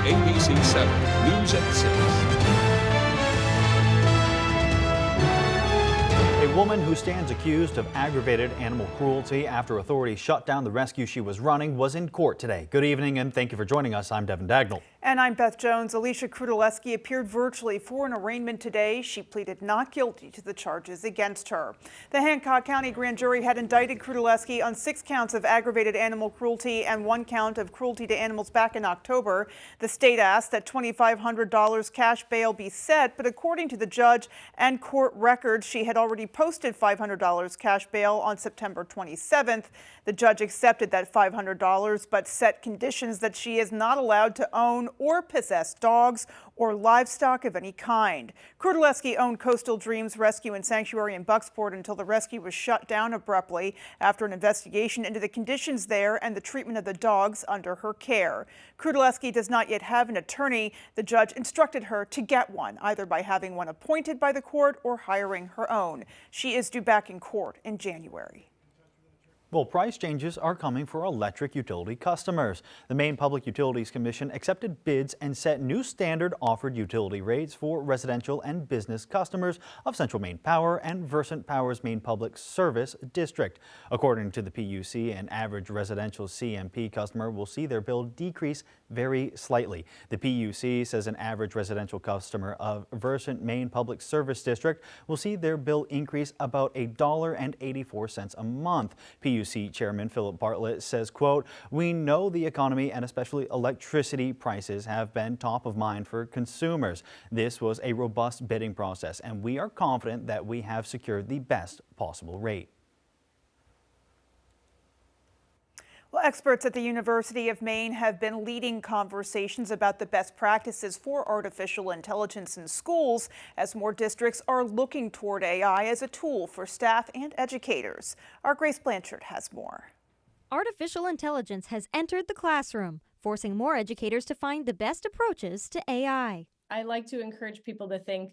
ABC 7 News at 6. A woman who stands accused of aggravated animal cruelty after authorities shut down the rescue she was running was in court today. Good evening and thank you for joining us. I'm Devin Dagnall. And I'm Beth Jones. Alicia Krudaleski appeared virtually for an arraignment today. She pleaded not guilty to the charges against her. The Hancock County grand jury had indicted Krudaleski on 6 counts of aggravated animal cruelty and 1 count of cruelty to animals back in October. The state asked that $2,500 cash bail be set, but according to the judge and court records, she had already posted $500 cash bail on September 27th. The judge accepted that $500, but set conditions that she is not allowed to own or possess dogs or livestock of any kind. Krudaleski owned Coastal Dreams Rescue and Sanctuary in Bucksport until the rescue was shut down abruptly after an investigation into the conditions there and the treatment of the dogs under her care. Krudaleski does not yet have an attorney. The judge instructed her to get one, either by having one appointed by the court or hiring her own. She is due back in court in January. Well, price changes are coming for electric utility customers. The Maine Public Utilities Commission accepted bids and set new standard offered utility rates for residential and business customers of Central Maine Power and Versant Power's Maine Public Service District. According to the PUC, an average residential CMP customer will see their bill decrease very slightly. The PUC says an average residential customer of Versant Maine Public Service District will see their bill increase about $1.84 a month. PUC Chairman Philip Bartlett says, quote, "We know the economy and especially electricity prices have been top of mind for consumers. This was a robust bidding process and we are confident that we have secured the best possible rate." Well, experts at the University of Maine have been leading conversations about the best practices for artificial intelligence in schools as more districts are looking toward AI as a tool for staff and educators. Our Grace Blanchard has more. Artificial intelligence has entered the classroom, forcing more educators to find the best approaches to AI. I like to encourage people to think,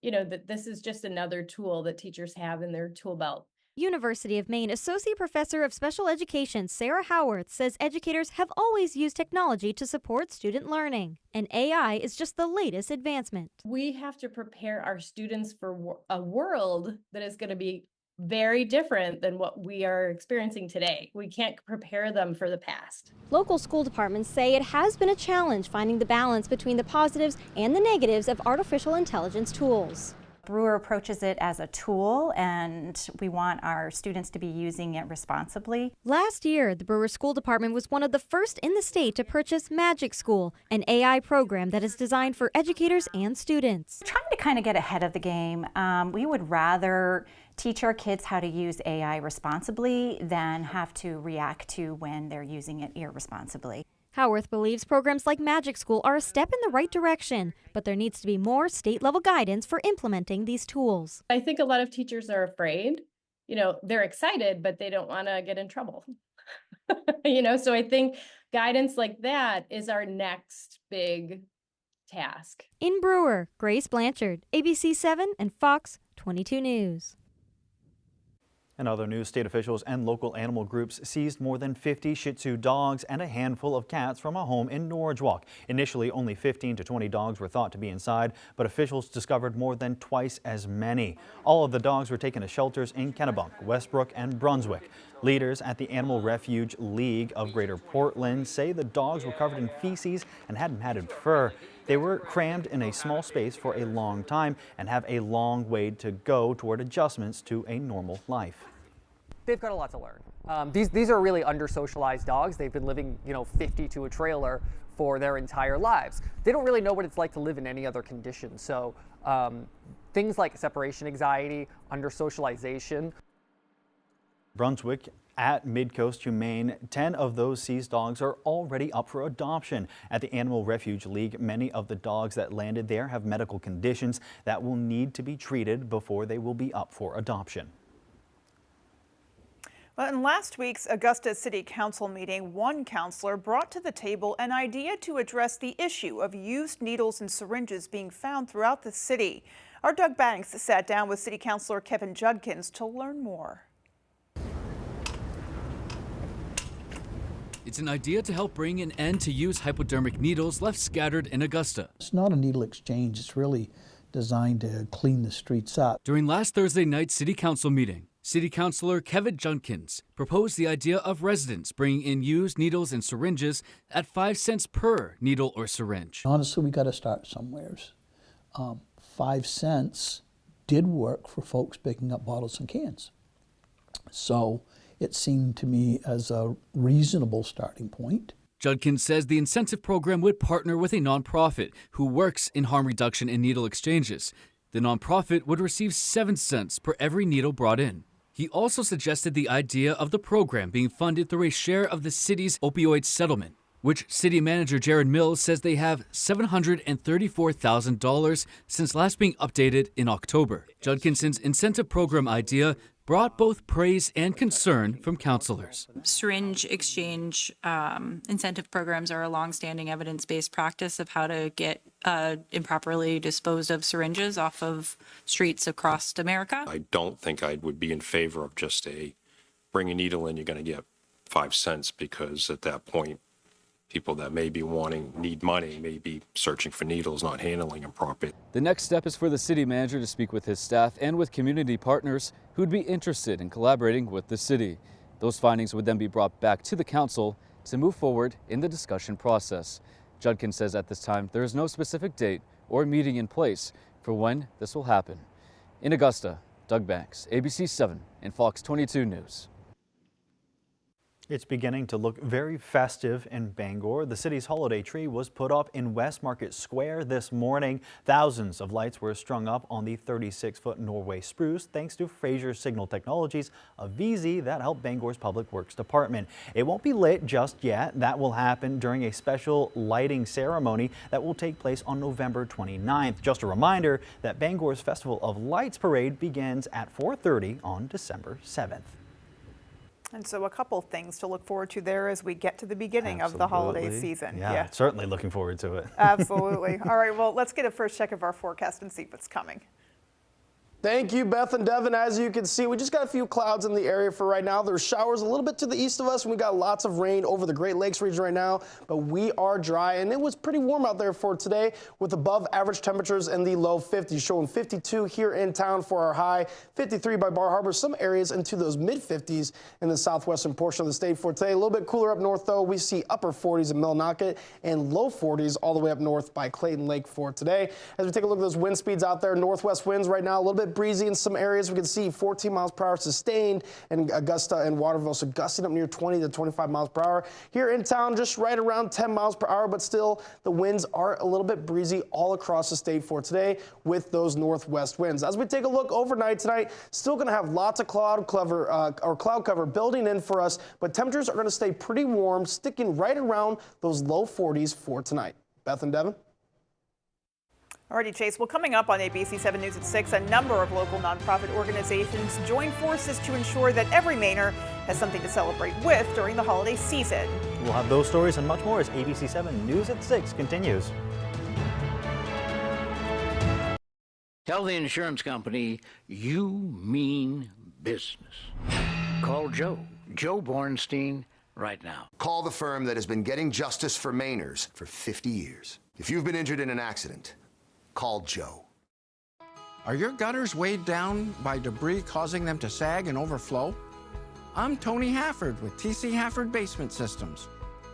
that this is just another tool that teachers have in their tool belt. University of Maine Associate Professor of Special Education Sarah Howarth says educators have always used technology to support student learning, and AI is just the latest advancement. We have to prepare our students for a world that is going to be very different than what we are experiencing today. We can't prepare them for the past. Local school departments say it has been a challenge finding the balance between the positives and the negatives of artificial intelligence tools. Brewer approaches it as a tool, and we want our students to be using it responsibly. Last year, the Brewer School Department was one of the first in the state to purchase Magic School, an AI program that is designed for educators and students. Trying to kind of get ahead of the game. We would rather teach our kids how to use AI responsibly than have to react to when they're using it irresponsibly. Howarth believes programs like Magic School are a step in the right direction, but there needs to be more state-level guidance for implementing these tools. I think a lot of teachers are afraid. They're excited, but they don't want to get in trouble. So I think guidance like that is our next big task. In Brewer, Grace Blanchard, ABC 7 and Fox 22 News. In other news, state officials and local animal groups seized more than 50 Shih Tzu dogs and a handful of cats from a home in Norridgewock. Initially, only 15 to 20 dogs were thought to be inside, but officials discovered more than twice as many. All of the dogs were taken to shelters in Kennebunk, Westbrook, and Brunswick. Leaders at the Animal Refuge League of Greater Portland say the dogs were covered in feces and had matted fur. They were crammed in a small space for a long time and have a long way to go toward adjustments to a normal life. They've got a lot to learn. These are really under-socialized dogs. They've been living, 50 to a trailer for their entire lives. They don't really know what it's like to live in any other condition. So things like separation anxiety, under-socialization. Brunswick at Midcoast Humane, 10 of those seized dogs are already up for adoption. At the Animal Refuge League, many of the dogs that landed there have medical conditions that will need to be treated before they will be up for adoption. Well, in last week's Augusta City Council meeting, one counselor brought to the table an idea to address the issue of used needles and syringes being found throughout the city. Our Doug Banks sat down with City Councilor Kevin Judkins to learn more. It's an idea to help bring an end to use hypodermic needles left scattered in Augusta. It's not a needle exchange. It's really designed to clean the streets up. During last Thursday night's City Council meeting, City Councilor Kevin Junkins proposed the idea of residents bringing in used needles and syringes at 5 cents per needle or syringe. Honestly, we got to start somewhere. 5 cents did work for folks picking up bottles and cans. So it seemed to me as a reasonable starting point. Judkins says the incentive program would partner with a nonprofit who works in harm reduction and needle exchanges. The nonprofit would receive 7 cents per every needle brought in. He also suggested the idea of the program being funded through a share of the city's opioid settlement, which City Manager Jared Mills says they have $734,000 since last being updated in October. Judkinson's incentive program idea brought both praise and concern from councilors. Syringe exchange incentive programs are a longstanding evidence-based practice of how to get improperly disposed of syringes off of streets across America. I don't think I would be in favor of just bring a needle in, you're going to get 5 cents, because at that point, people that may be need money may be searching for needles, not handling them properly. The next step is for the city manager to speak with his staff and with community partners who'd be interested in collaborating with the city. Those findings would then be brought back to the council to move forward in the discussion process. Judkins says at this time there is no specific date or meeting in place for when this will happen. In Augusta, Doug Banks, ABC 7 and Fox 22 News. It's beginning to look very festive in Bangor. The city's holiday tree was put up in West Market Square this morning. Thousands of lights were strung up on the 36-foot Norway spruce thanks to Fraser Signal Technologies, a VZ that helped Bangor's Public Works Department. It won't be lit just yet. That will happen during a special lighting ceremony that will take place on November 29th. Just a reminder that Bangor's Festival of Lights Parade begins at 4:30 on December 7th. And so a couple things to look forward to there as we get to the beginning of the holiday season. Yeah, certainly looking forward to it. Absolutely. All right, well, let's get a first check of our forecast and see what's coming. Thank you, Beth and Devin. As you can see, we just got a few clouds in the area for right now. There's showers a little bit to the east of us, and we got lots of rain over the Great Lakes region right now, but we are dry, and it was pretty warm out there for today with above average temperatures in the low 50s, showing 52 here in town for our high, 53 by Bar Harbor, some areas into those mid 50s in the southwestern portion of the state for today. A little bit cooler up north, though. We see upper 40s in Millinocket and low 40s all the way up north by Clayton Lake for today. As we take a look at those wind speeds out there, northwest winds right now, a little bit breezy in some areas. We can see 14 miles per hour sustained in Augusta and Waterville, so gusting up near 20 to 25 miles per hour. Here in town, just right around 10 miles per hour, but still the winds are a little bit breezy all across the state for today with those northwest winds. As we take a look overnight tonight, still going to have lots of cloud cover building in for us, but temperatures are going to stay pretty warm, sticking right around those low 40s for tonight. Beth and Devin? Alrighty, Chase. Well, coming up on ABC 7 News at 6, a number of local nonprofit organizations join forces to ensure that every Mainer has something to celebrate with during the holiday season. We'll have those stories and much more as ABC 7 News at 6 continues. Tell the insurance company you mean business. Call Joe Bornstein, right now. Call the firm that has been getting justice for Mainers for 50 years. If you've been injured in an accident, call Joe. Are your gutters weighed down by debris causing them to sag and overflow? I'm Tony Hafford with TC Hafford Basement Systems.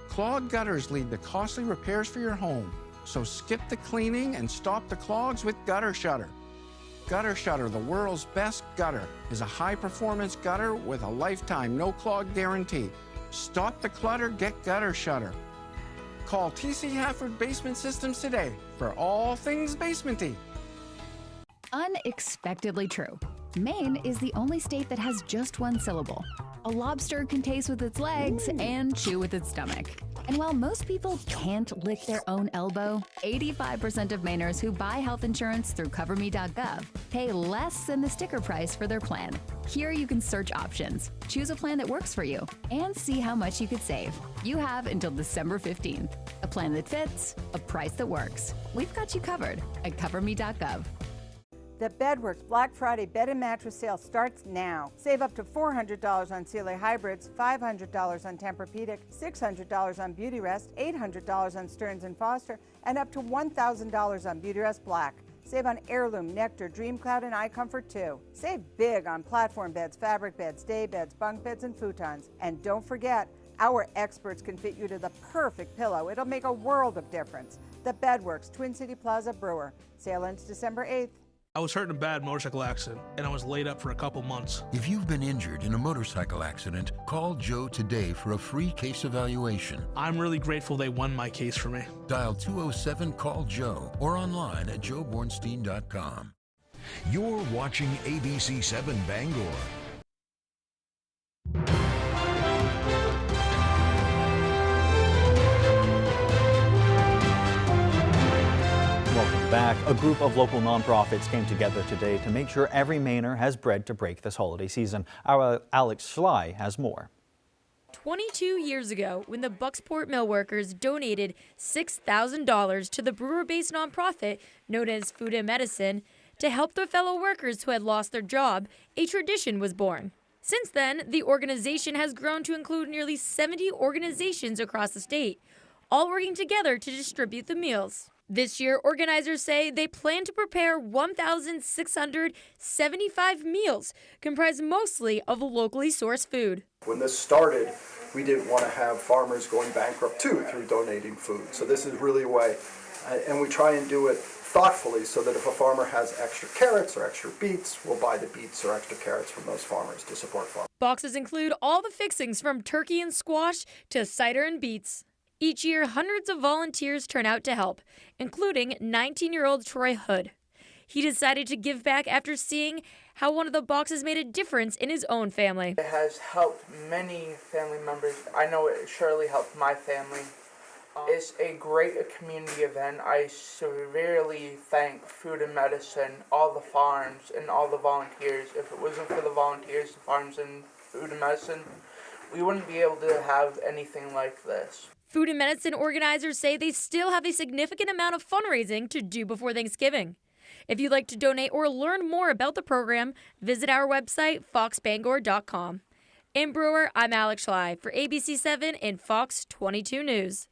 Clogged gutters lead to costly repairs for your home, so skip the cleaning and stop the clogs with Gutter Shutter. Gutter Shutter, the world's best gutter, is a high-performance gutter with a lifetime no-clog guarantee. Stop the clutter, get Gutter Shutter. Call TC Hafford Basement Systems today for all things basementy. Unexpectedly true. Maine is the only state that has just one syllable. A lobster can taste with its legs and chew with its stomach. And while most people can't lick their own elbow, 85% of Mainers who buy health insurance through CoverMe.gov pay less than the sticker price for their plan. Here you can search options, choose a plan that works for you, and see how much you could save. You have until December 15th. A plan that fits, a price that works. We've got you covered at CoverMe.gov. The Bedworks Black Friday bed and mattress sale starts now. Save up to $400 on Sealy Hybrids, $500 on Tempur-Pedic, $600 on Beautyrest, $800 on Stearns & Foster, and up to $1,000 on Beautyrest Black. Save on Heirloom, Nectar, DreamCloud, and iComfort too. Save big on platform beds, fabric beds, day beds, bunk beds, and futons. And don't forget, our experts can fit you to the perfect pillow. It'll make a world of difference. The Bedworks, Twin City Plaza, Brewer. Sale ends December 8th. I was hurt in a bad motorcycle accident, and I was laid up for a couple months. If you've been injured in a motorcycle accident, call Joe today for a free case evaluation. I'm really grateful they won my case for me. Dial 207-CALL-JOE or online at joebornstein.com. You're watching ABC 7 Bangor. Welcome back. A group of local nonprofits came together today to make sure every Mainer has bread to break this holiday season. Our Alex Schley has more. 22 years ago, when the Bucksport Mill Workers donated $6,000 to the Brewer-based nonprofit known as Food and Medicine to help their fellow workers who had lost their job, a tradition was born. Since then, the organization has grown to include nearly 70 organizations across the state, all working together to distribute the meals. This year, organizers say they plan to prepare 1,675 meals, comprised mostly of locally sourced food. When this started, we didn't want to have farmers going bankrupt too through donating food. So this is really a way, and we try and do it thoughtfully so that if a farmer has extra carrots or extra beets, we'll buy the beets or extra carrots from those farmers to support farmers. Boxes include all the fixings from turkey and squash to cider and beets. Each year, hundreds of volunteers turn out to help, including 19-year-old Troy Hood. He decided to give back after seeing how one of the boxes made a difference in his own family. It has helped many family members. I know it surely helped my family. It's a great community event. I severely thank Food and Medicine, all the farms, and all the volunteers. If it wasn't for the volunteers, the farms, and Food and Medicine, we wouldn't be able to have anything like this. Food and Medicine organizers say they still have a significant amount of fundraising to do before Thanksgiving. If you'd like to donate or learn more about the program, visit our website, foxbangor.com. In Brewer, I'm Alex Schley for ABC 7 and Fox 22 News.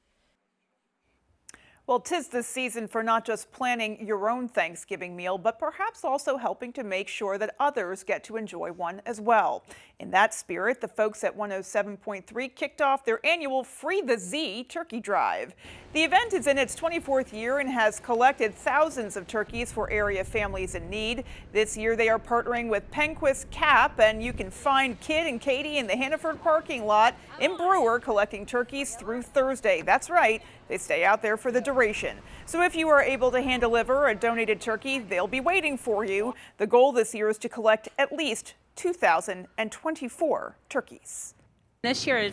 Well, 'tis the season for not just planning your own Thanksgiving meal, but perhaps also helping to make sure that others get to enjoy one as well. In that spirit, the folks at 107.3 kicked off their annual Free the Z turkey drive. The event is in its 24th year and has collected thousands of turkeys for area families in need. This year, they are partnering with Penquist Cap, and you can find Kid and Katie in the Hannaford parking lot in Brewer collecting turkeys through Thursday. That's right. They stay out there for the duration. So if you are able to hand deliver a donated turkey, they'll be waiting for you. The goal this year is to collect at least 2,024 turkeys. This year,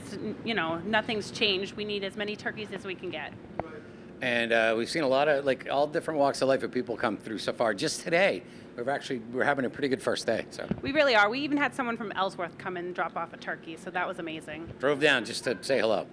nothing's changed. We need as many turkeys as we can get. And we've seen a lot of, all different walks of life of people come through so far. Just today, we're having a pretty good first day. So We really are. We even had someone from Ellsworth come and drop off a turkey, so that was amazing. drove down just to say hello.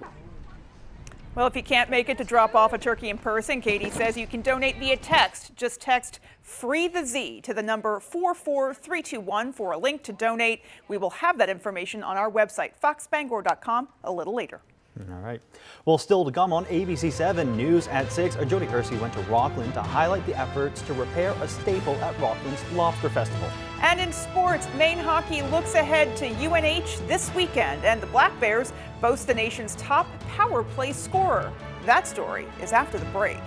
Well, if you can't make it to drop off a turkey in person, Katie says you can donate via text. Just text Free the Z to the number 44321 for a link to donate. We will have that information on our website, foxbangor.com, a little later. All right. Well, still to come on ABC 7 News at 6, Jody Hersey went to Rockland to highlight the efforts to repair a staple at Rockland's Lobster Festival. And in sports, Maine hockey looks ahead to UNH this weekend, and the Black Bears boast the nation's top power play scorer. That story is after the break.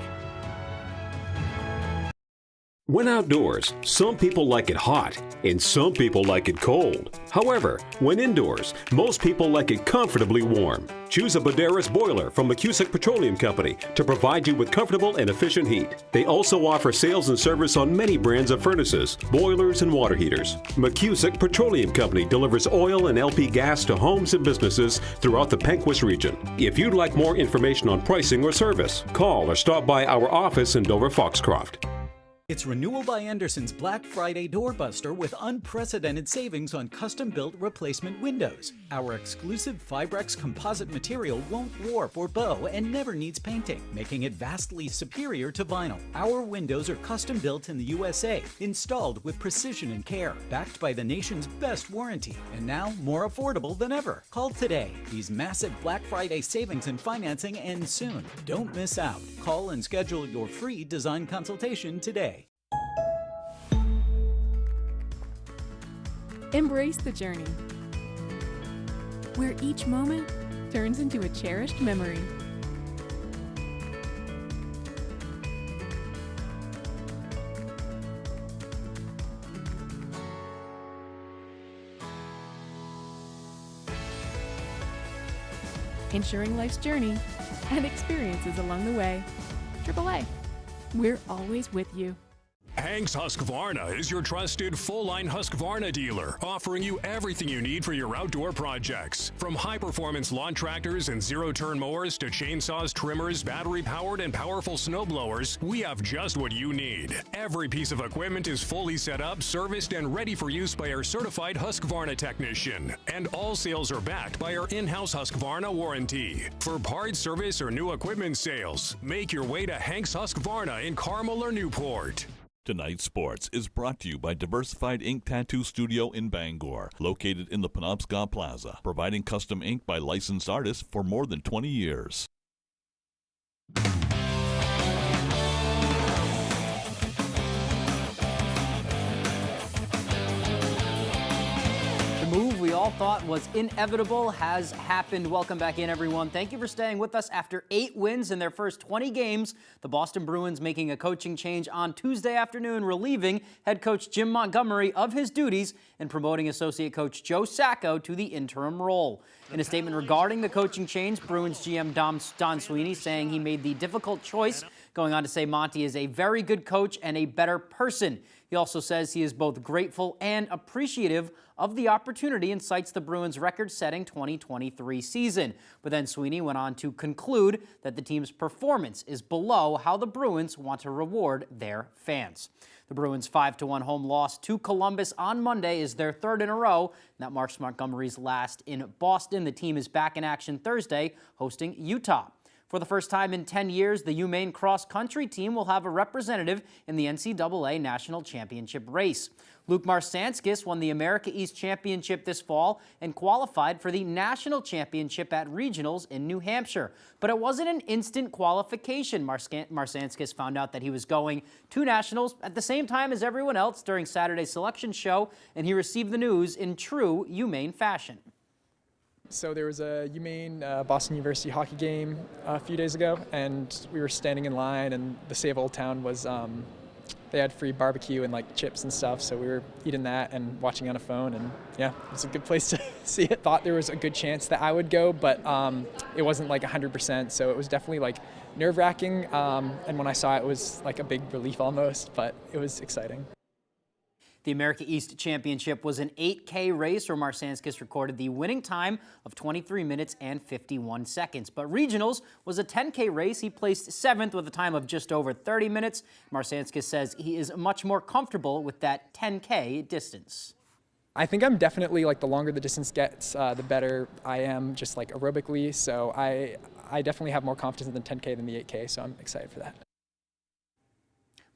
When outdoors, some people like it hot and some people like it cold. However, when indoors, most people like it comfortably warm. Choose a Boderas boiler from McCusick Petroleum Company to provide you with comfortable and efficient heat. They also offer sales and service on many brands of furnaces, boilers, and water heaters. McCusick Petroleum Company delivers oil and LP gas to homes and businesses throughout the Penquist region. If you'd like more information on pricing or service, call or stop by our office in Dover Foxcroft. It's Renewal by Andersen's Black Friday doorbuster with unprecedented savings on custom-built replacement windows. Our exclusive Fibrex composite material won't warp or bow and never needs painting, making it vastly superior to vinyl. Our windows are custom-built in the USA, installed with precision and care, backed by the nation's best warranty, and now more affordable than ever. Call today. These massive Black Friday savings and financing end soon. Don't miss out. Call and schedule your free design consultation today. Embrace the journey, where each moment turns into a cherished memory. Ensuring life's journey and experiences along the way. AAA, we're always with you. Hank's Husqvarna is your trusted full-line Husqvarna dealer, offering you everything you need for your outdoor projects. From high-performance lawn tractors and zero-turn mowers to chainsaws, trimmers, battery-powered and powerful snowblowers, we have just what you need. Every piece of equipment is fully set up, serviced, and ready for use by our certified Husqvarna technician. And all sales are backed by our in-house Husqvarna warranty. For parts, service, or new equipment sales, make your way to Hank's Husqvarna in Carmel or Newport. Tonight's Sports is brought to you by Diversified Ink Tattoo Studio in Bangor, located in the Penobscot Plaza, providing custom ink by licensed artists for more than 20 years. Move we all thought was inevitable has happened. Welcome back in, everyone. Thank you for staying with us. After 8 wins in their first 20 games, the Boston Bruins making a coaching change on Tuesday afternoon, relieving head coach Jim Montgomery of his duties and promoting associate coach Joe Sacco to the interim role. In a statement regarding the coaching change, Bruins GM Don Sweeney saying he made the difficult choice, going on to say Monty is a very good coach and a better person. He also says he is both grateful and appreciative of the opportunity and cites the Bruins' record-setting 2023 season. But then Sweeney went on to conclude that the team's performance is below how the Bruins want to reward their fans. The Bruins' 5-1 home loss to Columbus on Monday is their third in a row, and that marks Montgomery's last in Boston. The team is back in action Thursday, hosting Utah. For the first time in 10 years, the UMaine cross-country team will have a representative in the NCAA National Championship race. Luke Marsanskis won the America East Championship this fall and qualified for the National Championship at Regionals in New Hampshire. But it wasn't an instant qualification. Marsanskis found out that he was going to Nationals at the same time as everyone else during Saturday's selection show, and he received the news in true UMaine fashion. So there was a UMaine Boston University hockey game a few days ago, and we were standing in line, and the Save Old Town was, they had free barbecue and like chips and stuff, so we were eating that and watching on a phone, and yeah, it was a good place to see it. Thought there was a good chance that I would go, but it wasn't like 100%, so it was definitely like nerve-wracking, and when I saw it, it was like a big relief almost, but it was exciting. The America East Championship was an 8K race where Marsanskis recorded the winning time of 23 minutes and 51 seconds. But Regionals was a 10K race. He placed 7th with a time of just over 30 minutes. Marsanskis says he is much more comfortable with that 10K distance. I think I'm definitely, like, the longer the distance gets, the better I am just like aerobically. So I definitely have more confidence in the 10K than the 8K, so I'm excited for that.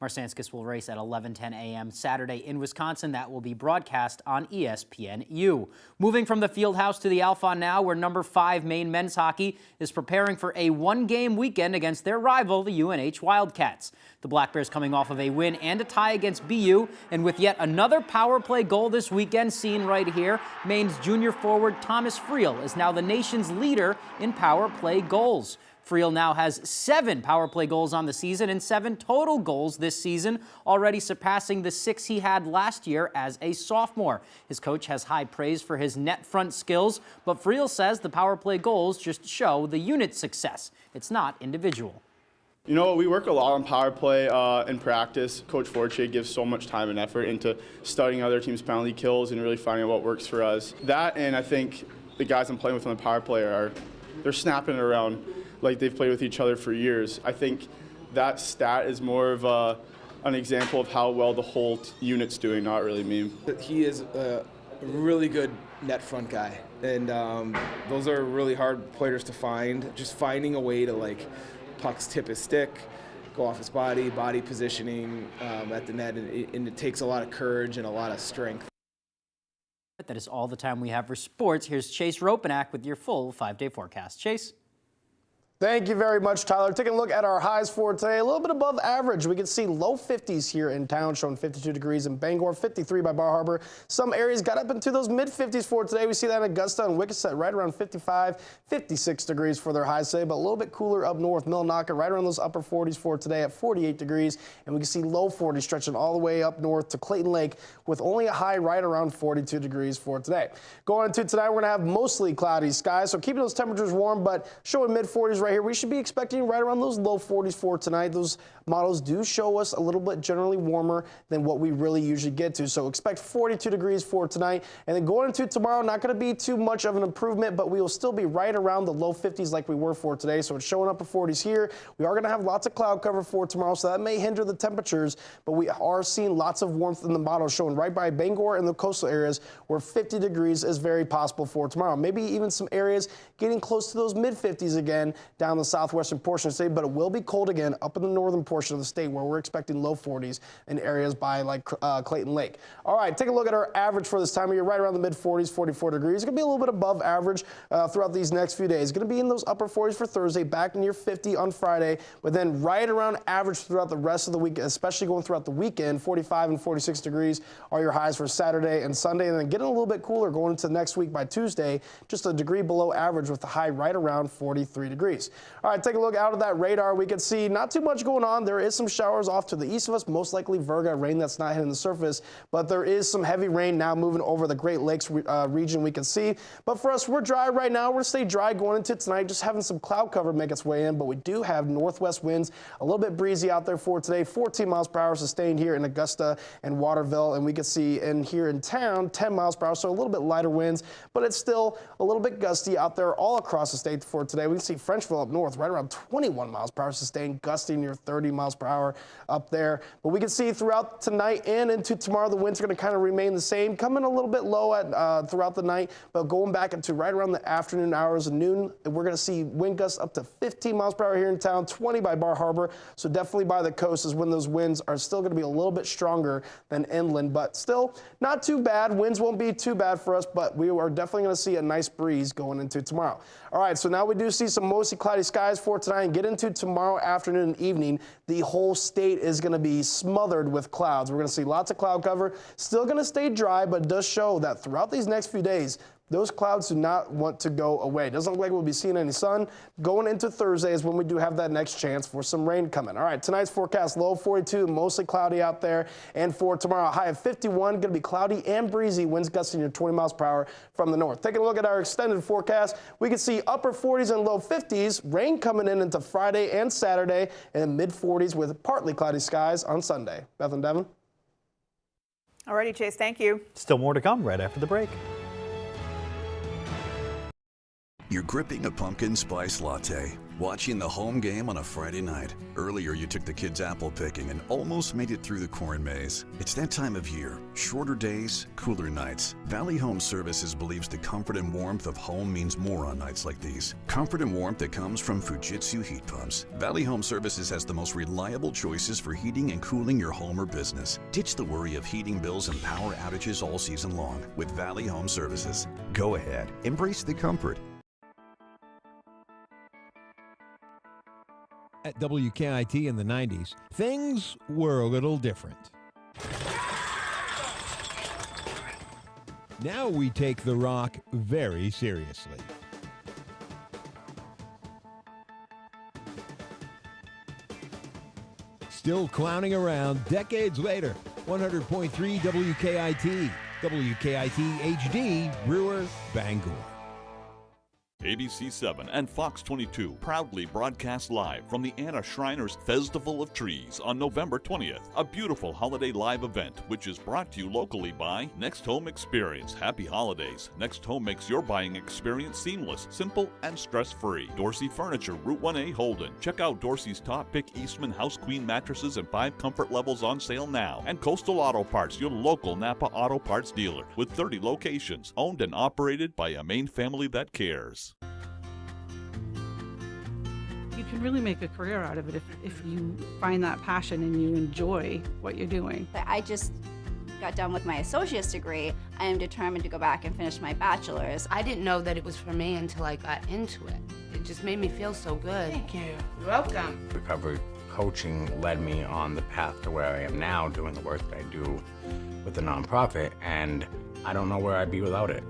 Marsanskis will race at 11:10 a.m. Saturday in Wisconsin. That will be broadcast on ESPNU. Moving from the Fieldhouse to the Alpha now, where number 5 Maine men's hockey is preparing for a one-game weekend against their rival, the UNH Wildcats. The Black Bears coming off of a win and a tie against BU, and with yet another power play goal this weekend seen right here, Maine's junior forward Thomas Friel is now the nation's leader in power play goals. Friel now has 7 power play goals on the season and 7 total goals this season, already surpassing the 6 he had last year as a sophomore. His coach has high praise for his net front skills, but Friel says the power play goals just show the unit's success. It's not individual. You know, we work a lot on power play in practice. Coach Fortier gives so much time and effort into studying other teams' penalty kills and really finding out what works for us. That, and I think the guys I'm playing with on the power play they're snapping it around like they've played with each other for years. I think that stat is more of an example of how well the whole unit's doing, not really me. He is a really good net front guy, and those are really hard players to find. Just finding a way to, like, pucks tip his stick, go off his body positioning at the net, and it takes a lot of courage and a lot of strength. That is all the time we have for sports. Here's Chase Ropenack with your full 5-day forecast. Chase? Thank you very much, Tyler. Taking a look at our highs for today, a little bit above average. We can see low 50s here in town, showing 52 degrees in Bangor, 53 by Bar Harbor. Some areas got up into those mid-50s for today. We see that in Augusta and Wickesett right around 55, 56 degrees for their highs today, but a little bit cooler up north. Millinocket right around those upper 40s for today at 48 degrees. And we can see low 40s stretching all the way up north to Clayton Lake with only a high right around 42 degrees for today. Going into tonight, we're going to have mostly cloudy skies, so keeping those temperatures warm, but showing mid-40s right here. We should be expecting right around those low 40s for tonight. Those models do show us a little bit generally warmer than what we really usually get to. So expect 42 degrees for tonight. And then going into tomorrow, not going to be too much of an improvement, but we will still be right around the low 50s like we were for today. So it's showing upper 40s here. We are going to have lots of cloud cover for tomorrow, so that may hinder the temperatures, but we are seeing lots of warmth in the model showing right by Bangor and the coastal areas where 50 degrees is very possible for tomorrow. Maybe even some areas getting close to those mid 50s again down the southwestern portion of the state, but it will be cold again up in the northern portion of the state where we're expecting low 40s in areas by like Clayton Lake. All right, take a look at our average for this time of year, right around the mid 40s, 44 degrees. It's going to be a little bit above average throughout these next few days. It's going to be in those upper 40s for Thursday, back near 50 on Friday, but then right around average throughout the rest of the week, especially going throughout the weekend. 45 and 46 degrees are your highs for Saturday and Sunday, and then getting a little bit cooler going into next week by Tuesday, just a degree below average with the high right around 43 degrees. All right, take a look out of that radar. We can see not too much going on. There is some showers off to the east of us, most likely Virga rain that's not hitting the surface, but there is some heavy rain now moving over the Great Lakes region we can see. But for us, we're dry right now. We're going to stay dry going into tonight, just having some cloud cover make its way in, but we do have northwest winds, a little bit breezy out there for today, 14 miles per hour sustained here in Augusta and Waterville, and we can see in here in town 10 miles per hour, so a little bit lighter winds, but it's still a little bit gusty out there all across the state for today. We can see Frenchville up north right around 21 miles per hour sustained, gusty near 30 miles per hour up there. But we can see throughout tonight and into tomorrow, the winds are going to kind of remain the same, coming a little bit low at throughout the night, but going back into right around the afternoon hours of noon, we're going to see wind gusts up to 15 miles per hour here in town, 20 by Bar Harbor. So definitely by the coast is when those winds are still going to be a little bit stronger than inland, but still not too bad. Winds won't be too bad for us, but we are definitely going to see a nice breeze going into tomorrow. All right, so now we do see some mostly cloudy skies for tonight, and get into tomorrow afternoon and evening. The whole state is going to be smothered with clouds. We're going to see lots of cloud cover. Still going to stay dry, but it does show that throughout these next few days, those clouds do not want to go away. Doesn't look like we'll be seeing any sun. Going into Thursday is when we do have that next chance for some rain coming. All right, tonight's forecast, low 42, mostly cloudy out there. And for tomorrow, high of 51, going to be cloudy and breezy, winds gusting near 20 miles per hour from the north. Taking a look at our extended forecast, we can see upper 40s and low 50s, rain coming in into Friday and Saturday, and mid 40s with partly cloudy skies on Sunday. Beth and Devin. All righty, Chase, thank you. Still more to come right after the break. You're gripping a pumpkin spice latte, watching the home game on a Friday night. Earlier, you took the kids apple picking and almost made it through the corn maze. It's that time of year. Shorter days, cooler nights. Valley Home Services believes the comfort and warmth of home means more on nights like these. Comfort and warmth that comes from Fujitsu heat pumps. Valley Home Services has the most reliable choices for heating and cooling your home or business. Ditch the worry of heating bills and power outages all season long with Valley Home Services. Go ahead, embrace the comfort. At WKIT in the 90s, things were a little different. Now we take the rock very seriously. Still clowning around decades later, 100.3 WKIT, WKIT HD, Brewer, Bangor. ABC 7 and Fox 22 proudly broadcast live from the Anna Shriner's Festival of Trees on November 20th, a beautiful holiday live event which is brought to you locally by Next Home Experience. Happy holidays. Next Home makes your buying experience seamless, simple, and stress-free. Dorsey Furniture, Route 1A, Holden. Check out Dorsey's top pick Eastman House Queen mattresses and 5 comfort levels on sale now. And Coastal Auto Parts, your local Napa Auto Parts dealer with 30 locations, owned and operated by a Maine family that cares. You can really make a career out of it if you find that passion and you enjoy what you're doing. I just got done with my associate's degree. I am determined to go back and finish my bachelor's. I didn't know that it was for me until I got into it. It just made me feel so good. Thank you. You're welcome. Recovery coaching led me on the path to where I am now, doing the work that I do with the nonprofit, and I don't know where I'd be without it.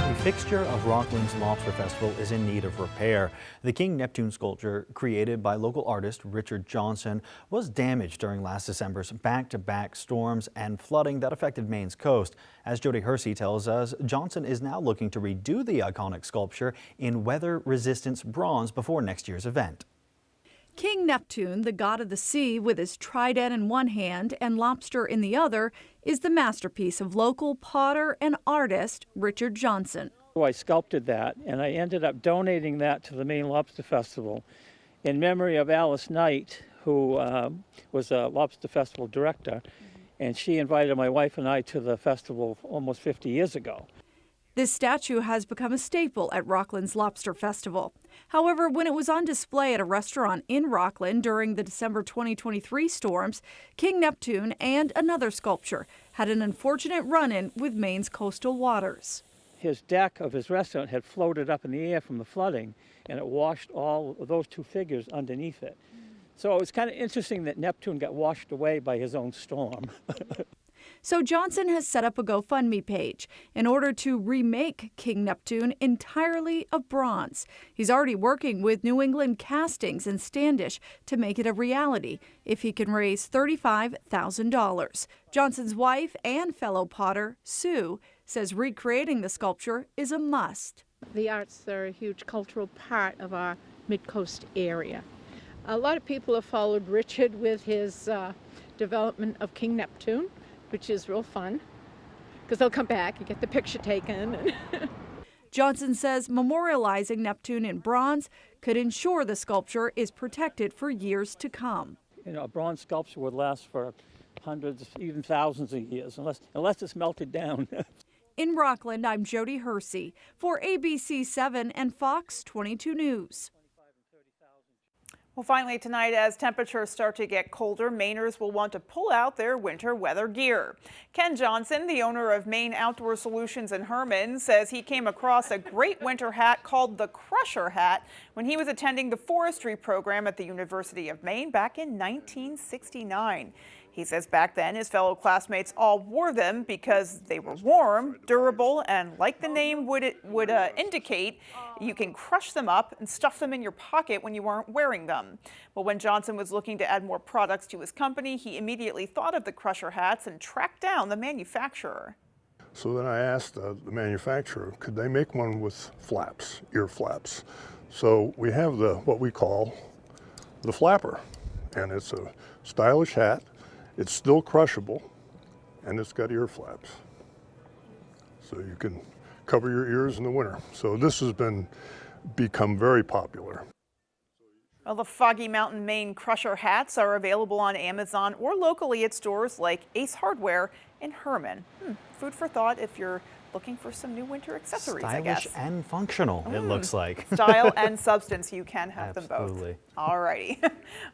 The fixture of Rockland's Lobster Festival is in need of repair. The King Neptune sculpture, created by local artist Richard Johnson, was damaged during last December's back-to-back storms and flooding that affected Maine's coast. As Jody Hersey tells us, Johnson is now looking to redo the iconic sculpture in weather-resistance bronze before next year's event. King Neptune, the god of the sea, with his trident in one hand and lobster in the other, is the masterpiece of local potter and artist Richard Johnson. I sculpted that, and I ended up donating that to the Maine Lobster Festival in memory of Alice Knight, who was a Lobster Festival director, and she invited my wife and I to the festival almost 50 years ago. This statue has become a staple at Rockland's Lobster Festival. However, when it was on display at a restaurant in Rockland during the December 2023 storms, King Neptune and another sculpture had an unfortunate run-in with Maine's coastal waters. His deck of his restaurant had floated up in the air from the flooding, and it washed all of those two figures underneath it. So it was kind of interesting that Neptune got washed away by his own storm. So Johnson has set up a GoFundMe page in order to remake King Neptune entirely of bronze. He's already working with New England Castings and Standish to make it a reality if he can raise $35,000. Johnson's wife and fellow potter, Sue, says recreating the sculpture is a must. The arts are a huge cultural part of our mid-coast area. A lot of people have followed Richard with his development of King Neptune, which is real fun, because they'll come back, you get the picture taken. Johnson says memorializing Neptune in bronze could ensure the sculpture is protected for years to come. You know, a bronze sculpture would last for hundreds, even thousands of years, unless it's melted down. In Rockland, I'm Jody Hersey for ABC 7 and Fox 22 News. Well, finally tonight, as temperatures start to get colder, Mainers will want to pull out their winter weather gear. Ken Johnson, the owner of Maine Outdoor Solutions in Herman, says he came across a great winter hat called the Crusher hat when he was attending the forestry program at the University of Maine back in 1969. He says back then his fellow classmates all wore them because they were warm, durable, and like the name would indicate, you can crush them up and stuff them in your pocket when you aren't wearing them. Well, when Johnson was looking to add more products to his company, he immediately thought of the Crusher hats and tracked down the manufacturer. So then I asked the manufacturer, could they make one with flaps, ear flaps? So we have what we call the flapper, and it's a stylish hat. It's still crushable, and it's got ear flaps. So you can cover your ears in the winter. So this has become very popular. Well, the Foggy Mountain, Maine Crusher hats are available on Amazon or locally at stores like Ace Hardware in Herman. Food for thought if you're looking for some new winter accessories, I guess. Stylish and functional, it looks like. Style and substance, you can have them both. All righty.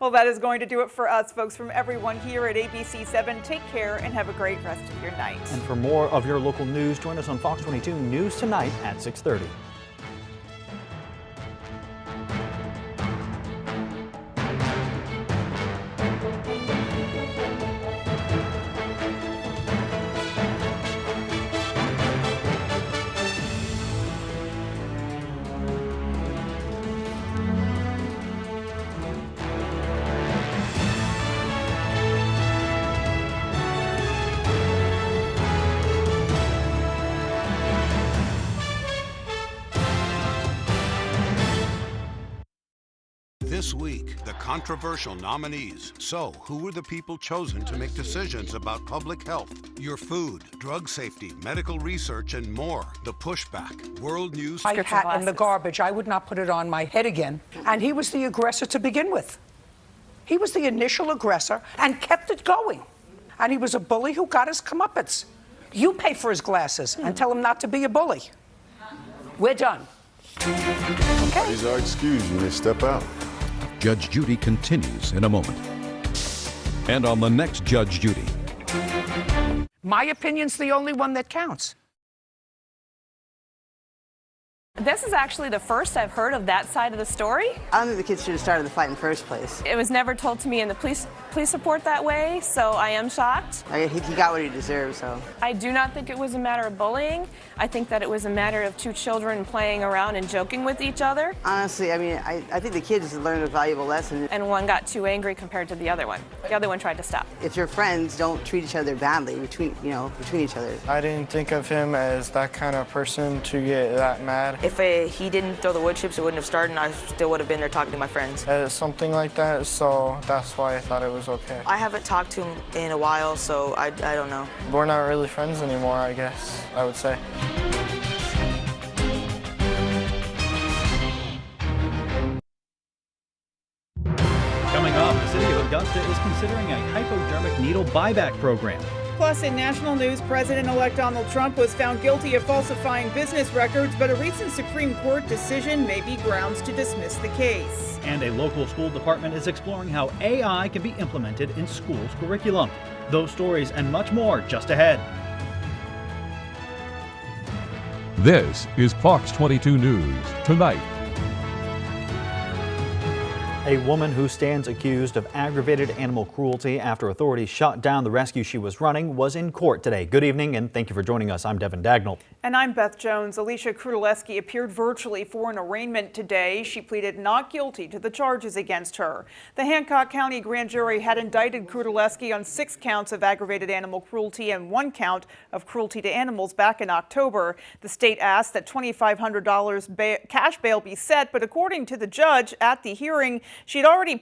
Well, that is going to do it for us, folks. From everyone here at ABC 7, take care and have a great rest of your night. And for more of your local news, join us on Fox 22 News tonight at 6:30. week, the controversial nominees. So, who were the people chosen to make decisions about public health, your food, drug safety, medical research, and more? The Pushback, World News. My hat in the garbage. I would not put it on my head again. And he was the aggressor to begin with. He was the initial aggressor and kept it going. And he was a bully who got his comeuppance. You pay for his glasses and tell him not to be a bully. We're done. Okay? These are excused. You may step out. Judge Judy continues in a moment. And on the next Judge Judy. My opinion's the only one that counts. This is actually the first I've heard of that side of the story. I don't think the kids should have started the fight in the first place. It was never told to me in the police report that way, so I am shocked. He got what he deserved, so. I do not think it was a matter of bullying. I think that it was a matter of two children playing around and joking with each other. Honestly, I mean, I think the kids learned a valuable lesson. And one got too angry compared to the other one. The other one tried to stop. If you're friends, don't treat each other badly between each other. I didn't think of him as that kind of person to get that mad. If he didn't throw the wood chips, it wouldn't have started, and I still would have been there talking to my friends. Something like that, so that's why I thought it was okay. I haven't talked to him in a while, so I don't know. We're not really friends anymore, I guess, I would say. Coming up, the city of Augusta is considering a hypodermic needle buyback program. Plus, in national news, President-elect Donald Trump was found guilty of falsifying business records, but a recent Supreme Court decision may be grounds to dismiss the case. And a local school department is exploring how AI can be implemented in schools' curriculum. Those stories and much more just ahead. This is Fox 22 News Tonight. A woman who stands accused of aggravated animal cruelty after authorities shot down the rescue she was running was in court today. Good evening and thank you for joining us. I'm Devin Dagnall. And I'm Beth Jones. Alicia Krutulewski appeared virtually for an arraignment today. She pleaded not guilty to the charges against her. The Hancock County grand jury had indicted Krutulewski on 6 counts of aggravated animal cruelty and 1 count of cruelty to animals back in October. The state asked that $2,500 cash bail be set, but according to the judge at the hearing, she'd already